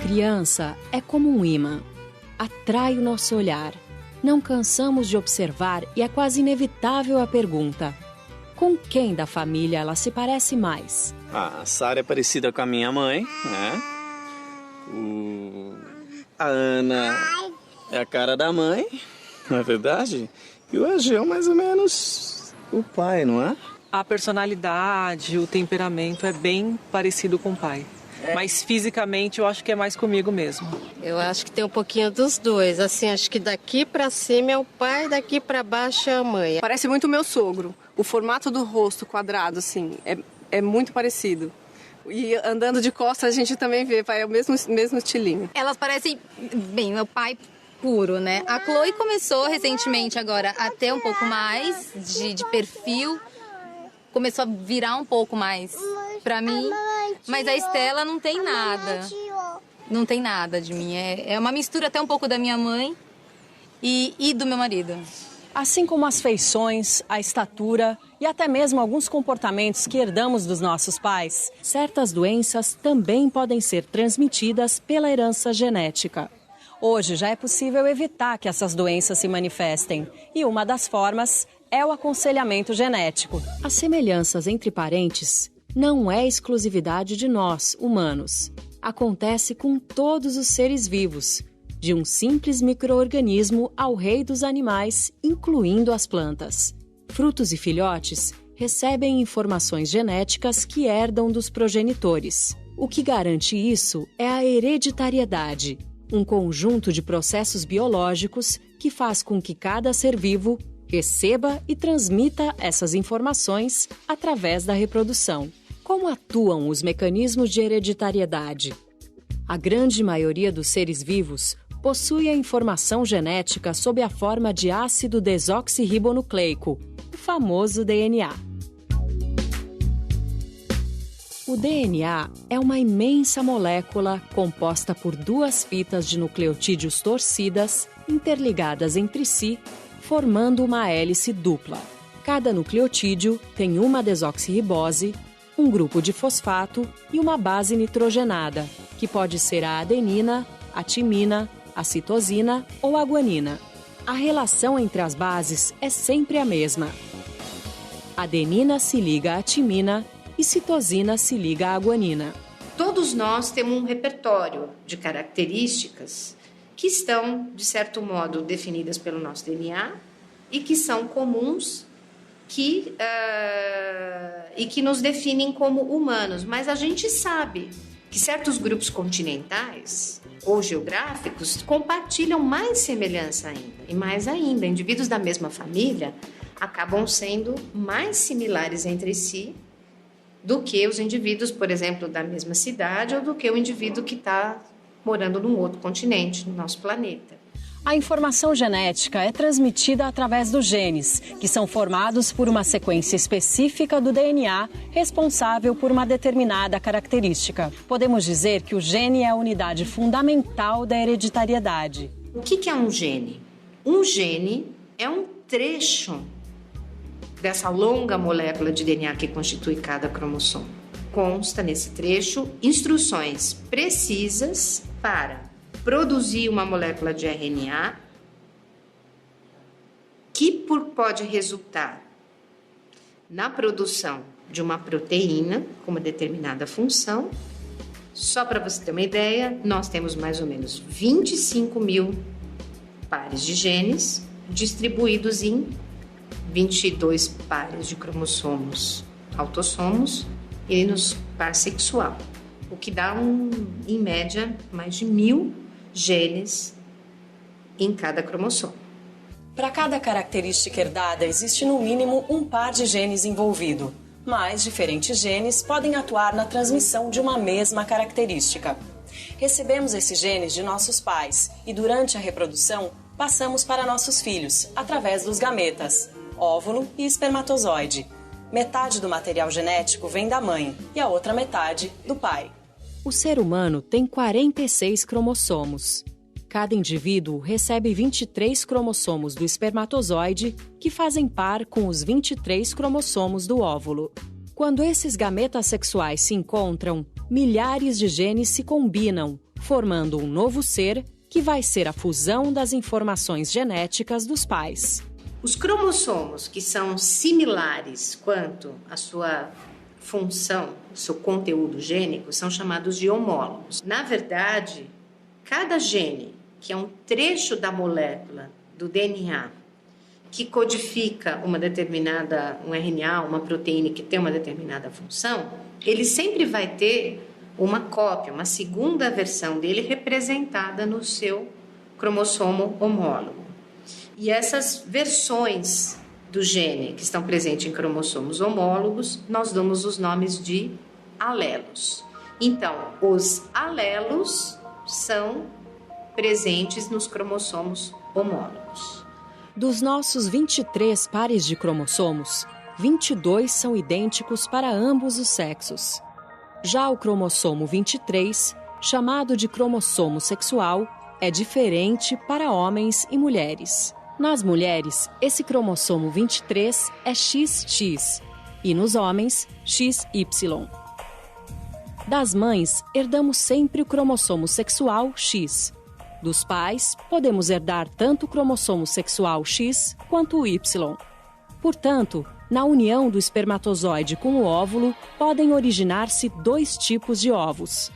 Criança é como um imã. Atrai o nosso olhar. Não cansamos de observar e é quase inevitável a pergunta: com quem da família ela se parece mais? A Sara é parecida com a minha mãe, né? A Ana é a cara da mãe, não é verdade? E o Ageu mais ou menos o pai, não é? A personalidade, o temperamento é bem parecido com o pai. Mas fisicamente eu acho que é mais comigo mesmo. Eu acho que tem um pouquinho dos dois. Assim, acho que daqui pra cima é o pai, daqui pra baixo é a mãe. Parece muito meu sogro. O formato do rosto quadrado, assim, é muito parecido. E andando de costas a gente também vê, é o mesmo estilinho. Elas parecem, bem, meu pai puro, né? A Chloe começou recentemente agora a ter um pouco mais de perfil. Começou a virar um pouco mais pra mim. Mas a Estela não tem nada. Não tem nada de mim. É uma mistura até um pouco da minha mãe e do meu marido. Assim como as feições, a estatura e até mesmo alguns comportamentos que herdamos dos nossos pais, certas doenças também podem ser transmitidas pela herança genética. Hoje já é possível evitar que essas doenças se manifestem e uma das formas é o aconselhamento genético. As semelhanças entre parentes não é exclusividade de nós, humanos. Acontece com todos os seres vivos, de um simples micro-organismo ao rei dos animais, incluindo as plantas. Frutos e filhotes recebem informações genéticas que herdam dos progenitores. O que garante isso é a hereditariedade, um conjunto de processos biológicos que faz com que cada ser vivo receba e transmita essas informações através da reprodução. Como atuam os mecanismos de hereditariedade? A grande maioria dos seres vivos possui a informação genética sob a forma de ácido desoxirribonucleico, o famoso DNA. O DNA é uma imensa molécula composta por duas fitas de nucleotídeos torcidas interligadas entre si, formando uma hélice dupla. Cada nucleotídeo tem uma desoxirribose, um grupo de fosfato e uma base nitrogenada, que pode ser a adenina, a timina, a citosina ou a guanina. A relação entre as bases é sempre a mesma. Adenina se liga à timina e citosina se liga à guanina. Todos nós temos um repertório de características que estão, de certo modo, definidas pelo nosso DNA e que são comuns e que nos definem como humanos. Mas a gente sabe que certos grupos continentais ou geográficos compartilham mais semelhança ainda. E mais ainda, indivíduos da mesma família acabam sendo mais similares entre si do que os indivíduos, por exemplo, da mesma cidade ou do que o indivíduo que está morando num outro continente, no nosso planeta. A informação genética é transmitida através dos genes, que são formados por uma sequência específica do DNA responsável por uma determinada característica. Podemos dizer que o gene é a unidade fundamental da hereditariedade. O que é um gene? Um gene é um trecho dessa longa molécula de DNA que constitui cada cromossomo. Consta nesse trecho instruções precisas para produzir uma molécula de RNA que pode resultar na produção de uma proteína com uma determinada função. Só para você ter uma ideia, nós temos mais ou menos 25 mil pares de genes distribuídos em 22 pares de cromossomos autossomos e no par sexual, o que dá, em média, mais de 1.000 genes em cada cromossomo. Para cada característica herdada, existe no mínimo um par de genes envolvido, mas diferentes genes podem atuar na transmissão de uma mesma característica. Recebemos esses genes de nossos pais e, durante a reprodução, passamos para nossos filhos, através dos gametas, óvulo e espermatozoide. Metade do material genético vem da mãe e a outra metade do pai. O ser humano tem 46 cromossomos. Cada indivíduo recebe 23 cromossomos do espermatozoide, que fazem par com os 23 cromossomos do óvulo. Quando esses gametas sexuais se encontram, milhares de genes se combinam, formando um novo ser que vai ser a fusão das informações genéticas dos pais. Os cromossomos que são similares quanto à sua função, seu conteúdo gênico, são chamados de homólogos. Na verdade, cada gene, que é um trecho da molécula do DNA, que codifica um RNA, uma proteína que tem uma determinada função, ele sempre vai ter uma cópia, uma segunda versão dele representada no seu cromossomo homólogo. E essas versões do gene que estão presentes em cromossomos homólogos, nós damos os nomes de alelos. Então, os alelos são presentes nos cromossomos homólogos. Dos nossos 23 pares de cromossomos, 22 são idênticos para ambos os sexos. Já o cromossomo 23, chamado de cromossomo sexual, é diferente para homens e mulheres. Nas mulheres, esse cromossomo 23 é XX e nos homens, XY. Das mães, herdamos sempre o cromossomo sexual X. Dos pais, podemos herdar tanto o cromossomo sexual X quanto o Y. Portanto, na união do espermatozoide com o óvulo, podem originar-se 2 tipos de ovos.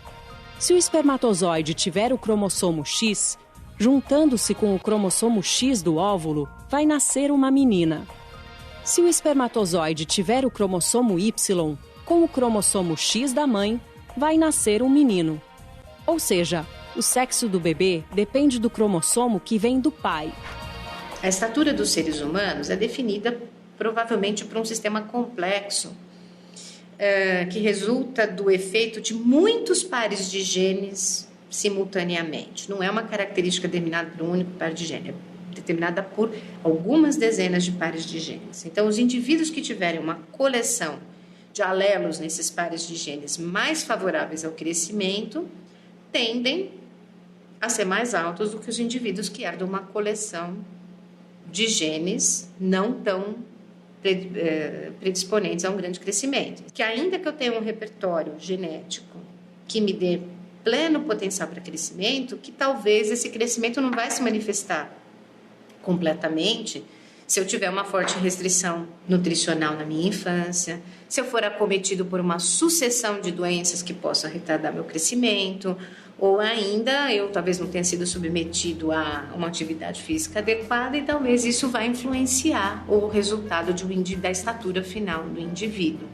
Se o espermatozoide tiver o cromossomo X, juntando-se com o cromossomo X do óvulo, vai nascer uma menina. Se o espermatozoide tiver o cromossomo Y, com o cromossomo X da mãe, vai nascer um menino. Ou seja, o sexo do bebê depende do cromossomo que vem do pai. A estatura dos seres humanos é definida provavelmente por um sistema complexo que resulta do efeito de muitos pares de genes simultaneamente. Não é uma característica determinada por um único par de genes, é determinada por algumas dezenas de pares de genes. Então, os indivíduos que tiverem uma coleção de alelos nesses pares de genes mais favoráveis ao crescimento tendem a ser mais altos do que os indivíduos que herdam uma coleção de genes não tão predisponentes a um grande crescimento. Que ainda que eu tenha um repertório genético que me dê pleno potencial para crescimento, que talvez esse crescimento não vai se manifestar completamente se eu tiver uma forte restrição nutricional na minha infância, se eu for acometido por uma sucessão de doenças que possam retardar meu crescimento, ou ainda eu talvez não tenha sido submetido a uma atividade física adequada e talvez isso vai influenciar o resultado da estatura final do indivíduo.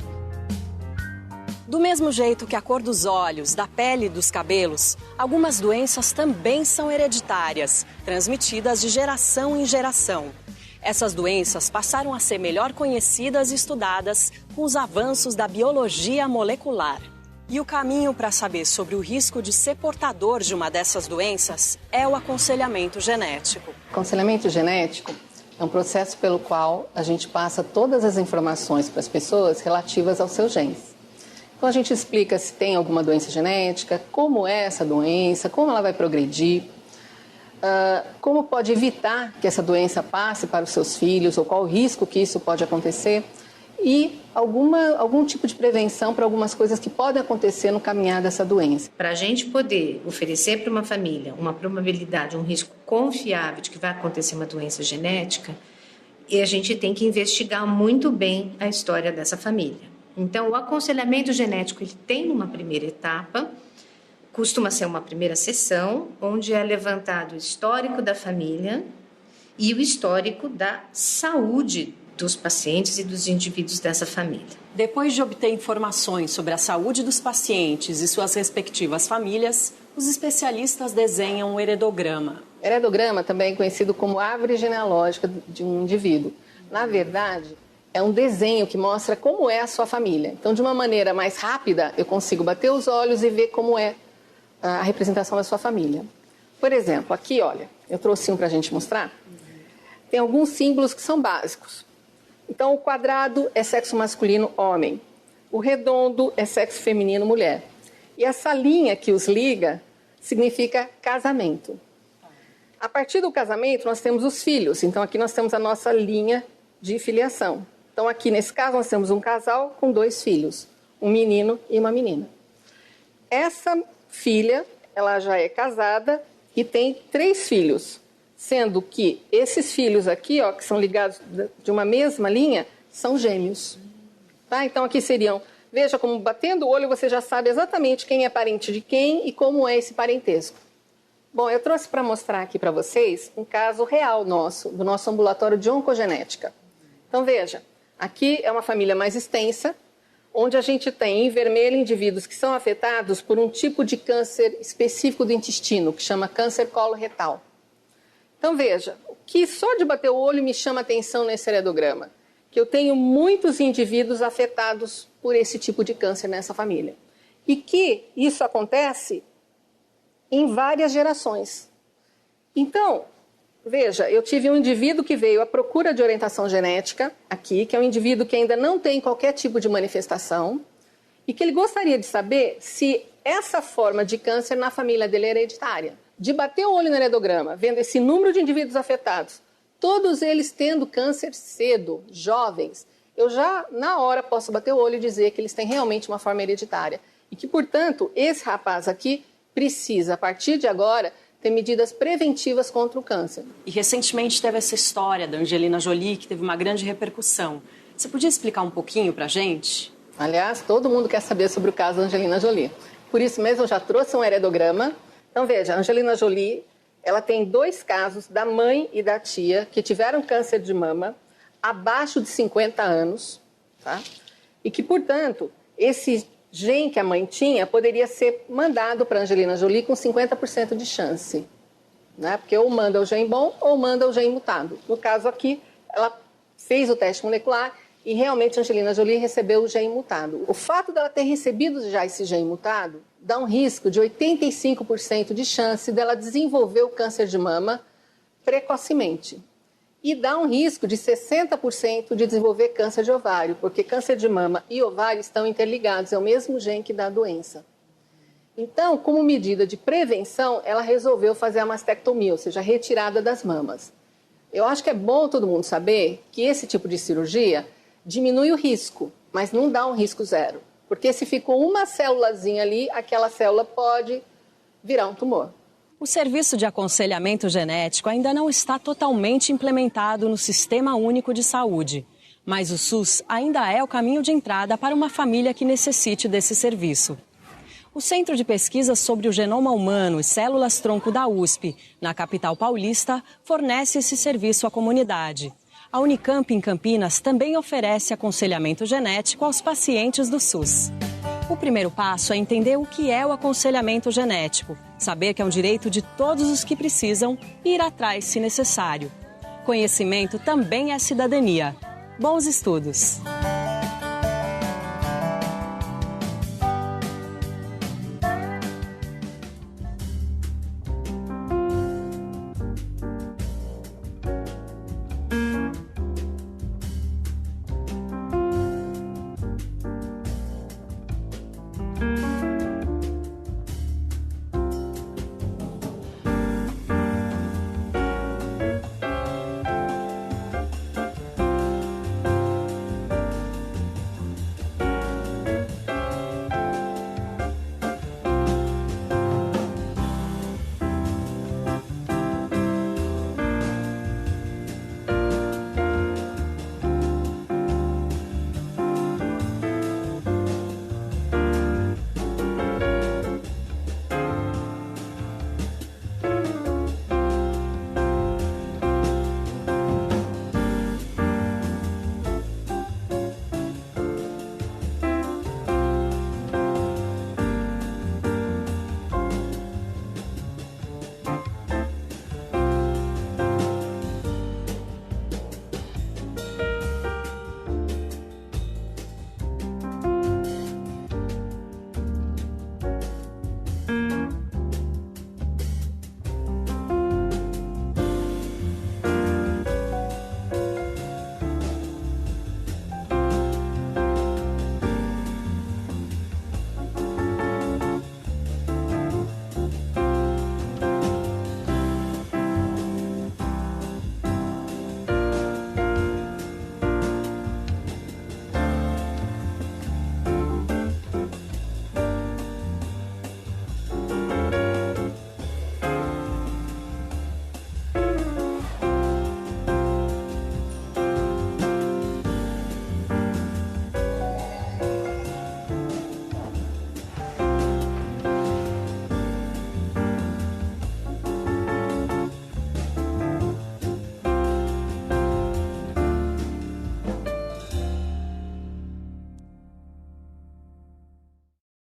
Do mesmo jeito que a cor dos olhos, da pele e dos cabelos, algumas doenças também são hereditárias, transmitidas de geração em geração. Essas doenças passaram a ser melhor conhecidas e estudadas com os avanços da biologia molecular. E o caminho para saber sobre o risco de ser portador de uma dessas doenças é o aconselhamento genético. Aconselhamento genético é um processo pelo qual a gente passa todas as informações para as pessoas relativas aos seus genes. Então a gente explica se tem alguma doença genética, como é essa doença, como ela vai progredir, como pode evitar que essa doença passe para os seus filhos ou qual o risco que isso pode acontecer e algum tipo de prevenção para algumas coisas que podem acontecer no caminhar dessa doença. Para a gente poder oferecer para uma família uma probabilidade, um risco confiável de que vai acontecer uma doença genética, e a gente tem que investigar muito bem a história dessa família. Então, o aconselhamento genético ele tem uma primeira etapa, costuma ser uma primeira sessão, onde é levantado o histórico da família e o histórico da saúde dos pacientes e dos indivíduos dessa família. Depois de obter informações sobre a saúde dos pacientes e suas respectivas famílias, os especialistas desenham um heredograma. Heredograma também é conhecido como árvore genealógica de um indivíduo. Na verdade, é um desenho que mostra como é a sua família. Então, de uma maneira mais rápida, eu consigo bater os olhos e ver como é a representação da sua família. Por exemplo, aqui, olha, eu trouxe um para a gente mostrar. Tem alguns símbolos que são básicos. Então, o quadrado é sexo masculino, homem. O redondo é sexo feminino, mulher. E essa linha que os liga significa casamento. A partir do casamento, nós temos os filhos. Então, aqui nós temos a nossa linha de filiação. Então, aqui nesse caso, nós temos um casal com 2 filhos, um menino e uma menina. Essa filha ela já é casada e tem 3 filhos, sendo que esses filhos aqui, ó, que são ligados de uma mesma linha, são gêmeos. Tá? Então aqui seriam, veja como batendo o olho você já sabe exatamente quem é parente de quem e como é esse parentesco. Bom, eu trouxe para mostrar aqui para vocês um caso real nosso, do nosso ambulatório de oncogenética. Então veja, aqui é uma família mais extensa, onde a gente tem em vermelho indivíduos que são afetados por um tipo de câncer específico do intestino, que chama câncer coloretal. Então veja, o que só de bater o olho me chama atenção nesse heredograma, que eu tenho muitos indivíduos afetados por esse tipo de câncer nessa família. E que isso acontece em várias gerações. Então, veja, eu tive um indivíduo que veio à procura de orientação genética aqui, que é um indivíduo que ainda não tem qualquer tipo de manifestação e que ele gostaria de saber se essa forma de câncer na família dele é hereditária. De bater o olho no heredograma, vendo esse número de indivíduos afetados, todos eles tendo câncer cedo, jovens, eu já na hora posso bater o olho e dizer que eles têm realmente uma forma hereditária. E que, portanto, esse rapaz aqui precisa, a partir de agora, ter medidas preventivas contra o câncer. E recentemente teve essa história da Angelina Jolie, que teve uma grande repercussão. Você podia explicar um pouquinho pra gente? Aliás, todo mundo quer saber sobre o caso da Angelina Jolie. Por isso mesmo, eu já trouxe um heredograma. Então, veja, a Angelina Jolie, ela tem 2 casos da mãe e da tia que tiveram câncer de mama abaixo de 50 anos, tá? E que, portanto, esse gene que a mãe tinha poderia ser mandado para a Angelina Jolie com 50% de chance, né? Porque ou manda o gene bom ou manda o gene mutado. No caso aqui, ela fez o teste molecular e realmente a Angelina Jolie recebeu o gene mutado. O fato dela ter recebido já esse gene mutado dá um risco de 85% de chance dela desenvolver o câncer de mama precocemente. E dá um risco de 60% de desenvolver câncer de ovário, porque câncer de mama e ovário estão interligados, é o mesmo gene que dá a doença. Então, como medida de prevenção, ela resolveu fazer a mastectomia, ou seja, a retirada das mamas. Eu acho que é bom todo mundo saber que esse tipo de cirurgia diminui o risco, mas não dá um risco zero. Porque se ficou uma célulazinha ali, aquela célula pode virar um tumor. O serviço de aconselhamento genético ainda não está totalmente implementado no Sistema Único de Saúde, mas o SUS ainda é o caminho de entrada para uma família que necessite desse serviço. O Centro de Pesquisa sobre o Genoma Humano e Células-Tronco da USP, na capital paulista, fornece esse serviço à comunidade. A Unicamp, em Campinas, também oferece aconselhamento genético aos pacientes do SUS. O primeiro passo é entender o que é o aconselhamento genético, saber que é um direito de todos os que precisam e ir atrás se necessário. Conhecimento também é cidadania. Bons estudos!